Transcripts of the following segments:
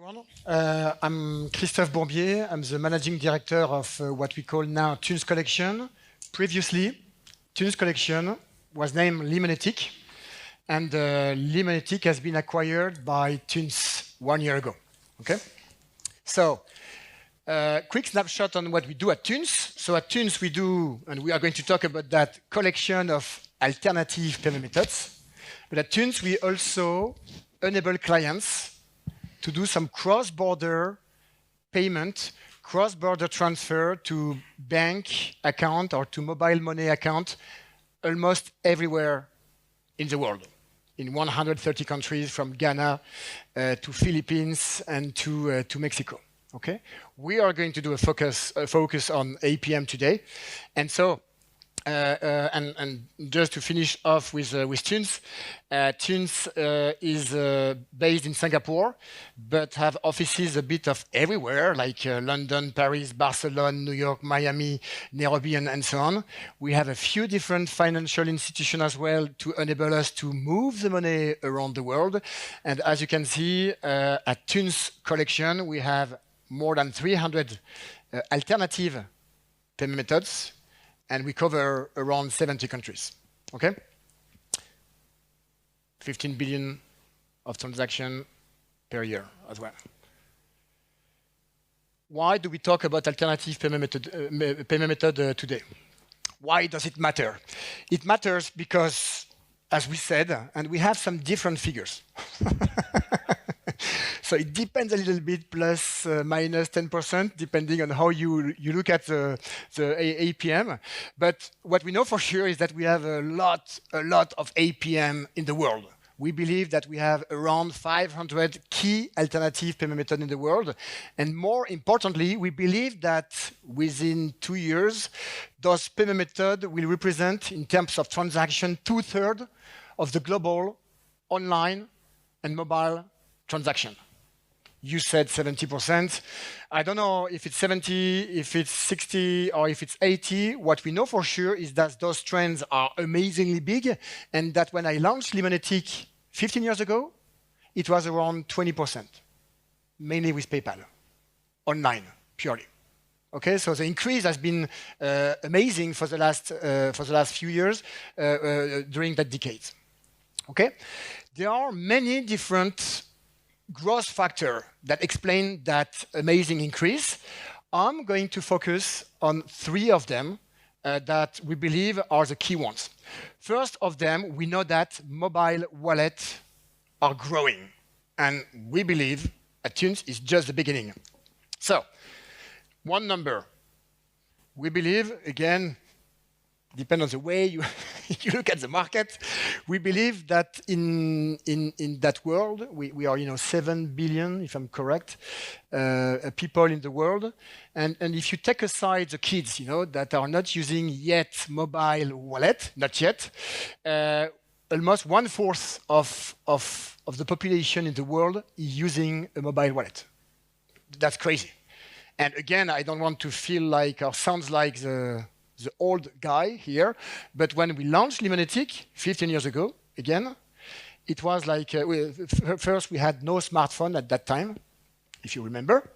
everyone. I'm Christophe Bourbier. I'm the managing director of what we call now Thunes Collection. Previously, Thunes Collection was named Limenetic, and Limenetic has been acquired by Thunes 1 year ago. Okay? So, quick snapshot on what we do at Thunes. So at Thunes we do, and we are going to talk about that, collection of alternative payment methods. But at Thunes we also enable clients to do some cross-border payment, cross-border transfer to bank account or to mobile money account almost everywhere in the world, in 130 countries, from Ghana to Philippines and to Mexico. Okay, we are going to do a focus on APM today, and so. And just to finish off with Thunes, Thunes is based in Singapore, but have offices a bit of everywhere, like London, Paris, Barcelona, New York, Miami, Nairobi, and so on. We have a few different financial institutions as well to enable us to move the money around the world. And as you can see, at Thunes Collection, we have more than 300 alternative payment methods, and we cover around 70 countries, okay? 15 billion of transactions per year as well. Why do we talk about alternative payment method today? Why does it matter? It matters because, as we said, and we have some different figures. So it depends a little bit, plus minus 10%, depending on how you look at the APM. But what we know for sure is that we have a lot of APM in the world. We believe that we have around 500 key alternative payment methods in the world. And more importantly, we believe that within 2 years, those payment methods will represent, in terms of transaction, 2/3 of the global online and mobile transaction. You said 70%. I don't know if it's 70, if it's 60, or if it's 80. What we know for sure is that those trends are amazingly big, and that when I launched Limenetic 15 years ago, it was around 20%, mainly with PayPal, online, purely. Okay, so the increase has been amazing for the last few years during that decade. Okay, there are many different growth factors that explain that amazing increase. I'm going to focus on 3 of them that we believe are the key ones. First of them, we know that mobile wallets are growing, and we believe at Thunes is just the beginning. So, one number. We believe, again, depend on the way you look at the market. We believe that in that world, we are 7 billion, if I'm correct, people in the world. And if you take aside the kids, that are not using yet mobile wallet, not yet, almost 1/4 of the population in the world is using a mobile wallet. That's crazy. And again, I don't want to feel like or sounds like the old guy here, but when we launched Limenetic 15 years ago, again, it was like, first we had no smartphone at that time, if you remember.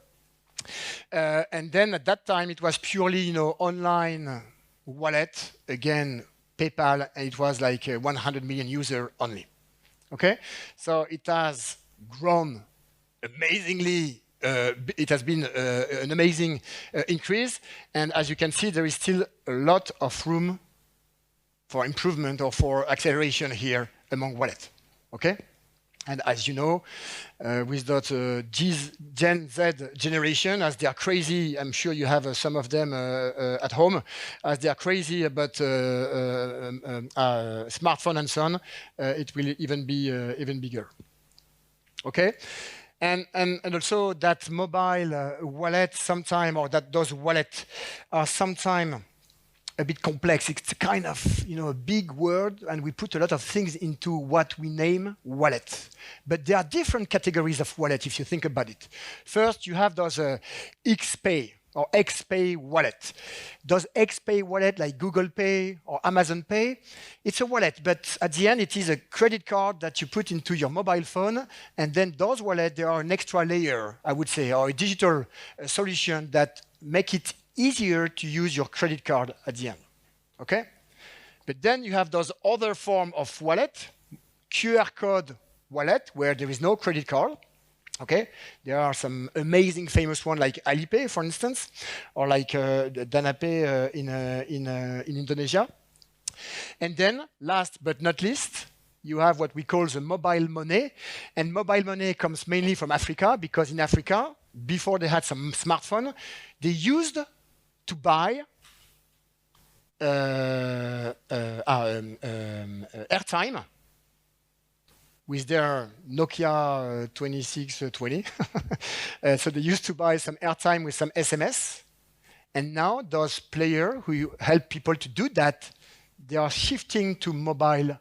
And then at that time, it was purely, online wallet, again, PayPal, and it was like 100 million users only. Okay? So it has grown amazingly. It has been an amazing increase, and as you can see, there is still a lot of room for improvement or for acceleration here among wallets. Okay, and as you know, with that Gen Z generation, as they are crazy, I'm sure you have some of them at home, as they are crazy about smartphone and so on, it will even be even bigger. Okay. And also that mobile wallet sometime, or that those wallets are sometime a bit complex. It's kind of a big word, and we put a lot of things into what we name wallet. But there are different categories of wallet if you think about it. First, you have those XPay. or XPay wallet. Does XPay wallet like Google Pay or Amazon Pay? It's a wallet, but at the end, it is a credit card that you put into your mobile phone. And then those wallets, they are an extra layer, I would say, or a digital solution that make it easier to use your credit card at the end. Okay? But then you have those other form of wallet, QR code wallet, where there is no credit card. Okay, there are some amazing famous ones like Alipay, for instance, or like DanaPay in Indonesia. And then, last but not least, you have what we call the mobile money. And mobile money comes mainly from Africa, because in Africa, before they had some smartphone, they used to buy airtime with their Nokia 2620. So they used to buy some airtime with some SMS. And now those players who help people to do that, they are shifting to mobile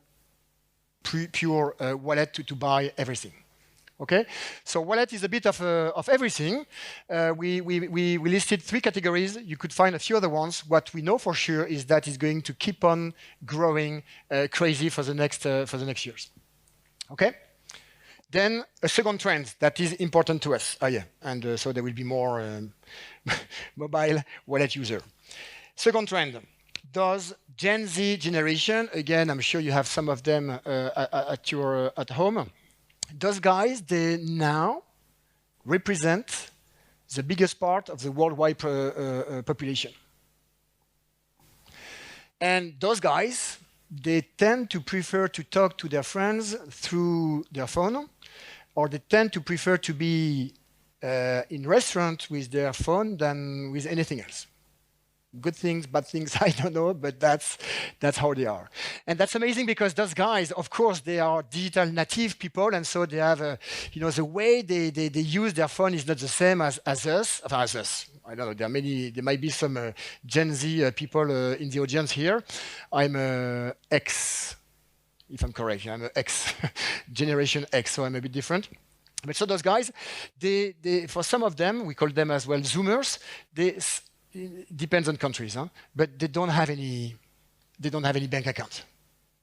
pure wallet to buy everything. Okay, so wallet is a bit of everything. We listed 3 categories. You could find a few other ones. What we know for sure is that it's going to keep on growing crazy for the next years. Okay, then a second trend that is important to us. And so there will be more mobile wallet user. Second trend. Does Gen Z generation, again, I'm sure you have some of them at home. Those guys, they now represent the biggest part of the worldwide population. And those guys, they tend to prefer to talk to their friends through their phone, or they tend to prefer to be in restaurants with their phone than with anything else. Good things, bad things, I don't know, but that's how they are. And that's amazing because those guys, of course, they are digital native people, and so they have, the way they use their phone is not the same as us. I don't know, there might be some Gen Z people in the audience here. I'm X, if I'm correct. I'm an X, Generation X, so I'm a bit different. But so those guys, they for some of them, we call them as well Zoomers, it depends on countries, but they don't have any bank account,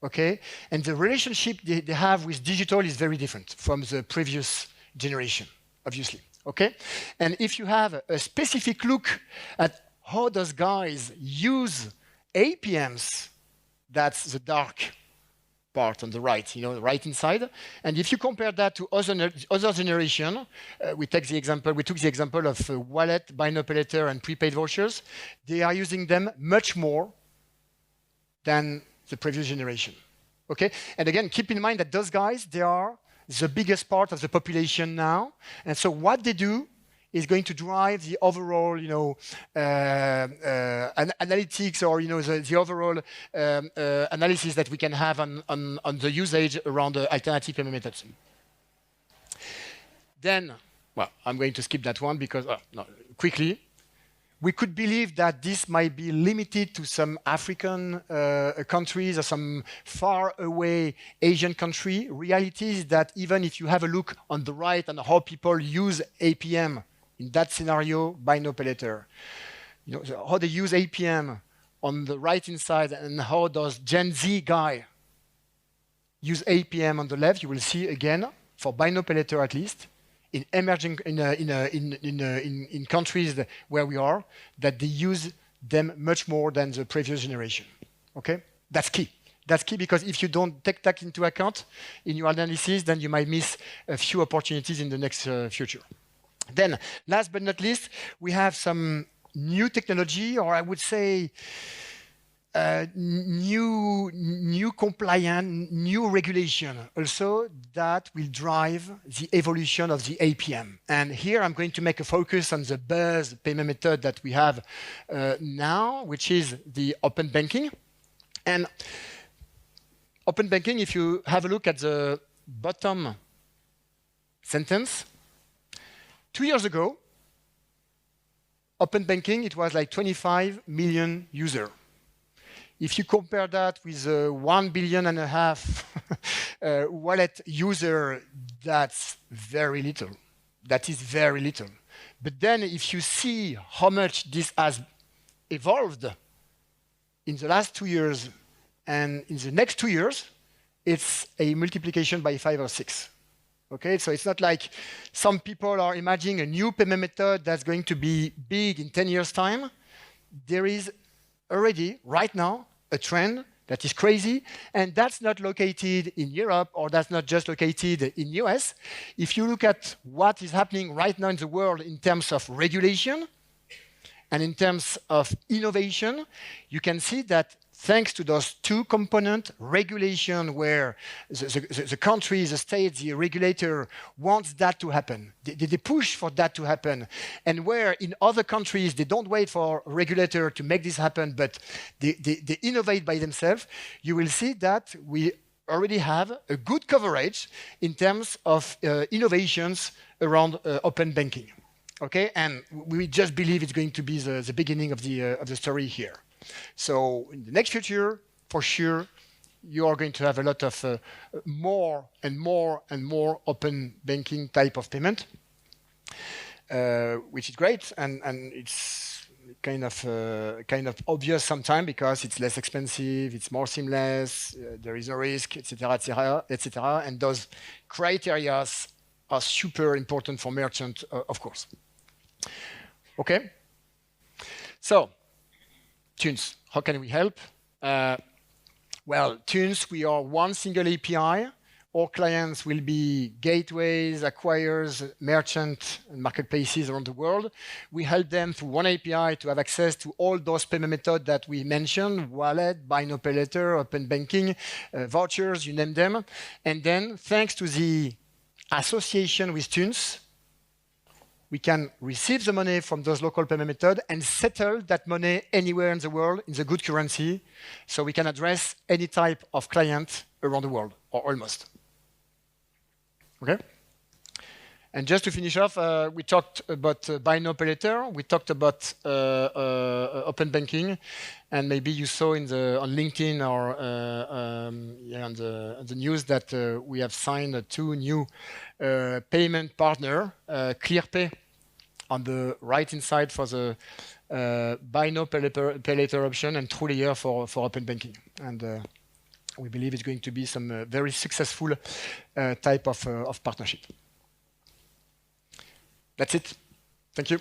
okay? And the relationship they have with digital is very different from the previous generation, obviously, okay? And if you have a specific look at how those guys use APMs, that's the dark part on the right, the right inside. And if you compare that to other generation, we took the example of wallet, buy now pay later, and prepaid vouchers. They are using them much more than the previous generation. Okay, and again, keep in mind that those guys, they are the biggest part of the population now, and so what they do is going to drive the overall, analytics, or the overall analysis that we can have on the usage around the alternative payment methods. Then, well, I'm going to skip that one because quickly. We could believe that this might be limited to some African countries or some far away Asian country. Reality is that even if you have a look on the right on how people use APM, in that scenario, buy now pay later, how they use APM on the right-hand side, and how does Gen Z guy use APM on the left, you will see again for buy now pay later at least in emerging in countries where we are, that they use them much more than the previous generation. Okay, that's key. That's key because if you don't take that into account in your analysis, then you might miss a few opportunities in the next future. Then, last but not least, we have some new technology, or I would say new compliant, new regulation also that will drive the evolution of the APM. And here I'm going to make a focus on the buzz payment method that we have now, which is the open banking. And open banking, if you have a look at the bottom sentence, 2 years ago, open banking, it was like 25 million users. If you compare that with 1.5 billion wallet user, that's very little. That is very little. But then if you see how much this has evolved in the last 2 years and in the next 2 years, it's a multiplication by 5 or 6. Okay, so it's not like some people are imagining a new payment method that's going to be big in 10 years' time. There is already, right now, a trend that is crazy, and that's not located in Europe, or that's not just located in US. If you look at what is happening right now in the world in terms of regulation and in terms of innovation, you can see that thanks to those two components, regulation, where the country, the state, the regulator wants that to happen. They push for that to happen. And where in other countries, they don't wait for a regulator to make this happen, but they innovate by themselves, you will see that we already have a good coverage in terms of innovations around open banking. Okay, and we just believe it's going to be the beginning of the story here. So in the next future, for sure, you are going to have a lot of more and more and more open banking type of payment, which is great, and it's kind of obvious sometimes because it's less expensive, it's more seamless, there is no risk, etc., etc., etc. And those criteria are super important for merchants, of course. Okay, so. Thunes, how can we help? Well, Thunes, we are one single API. Our clients will be gateways, acquirers, merchants, and marketplaces around the world. We help them through one API to have access to all those payment methods that we mentioned: wallet, buy now, pay later, open banking, vouchers, you name them. And then, thanks to the association with Thunes, we can receive the money from those local payment methods and settle that money anywhere in the world in the good currency. So we can address any type of client around the world, or almost. Okay? And just to finish off, we talked about buy now, pay later. We talked about open banking. And maybe you saw on LinkedIn or on the news that we have signed 2 new payment partners, ClearPay on the right-hand side for the buy now, pay later option, and Trulier for open banking. And we believe it's going to be some very successful type of partnership. That's it. Thank you.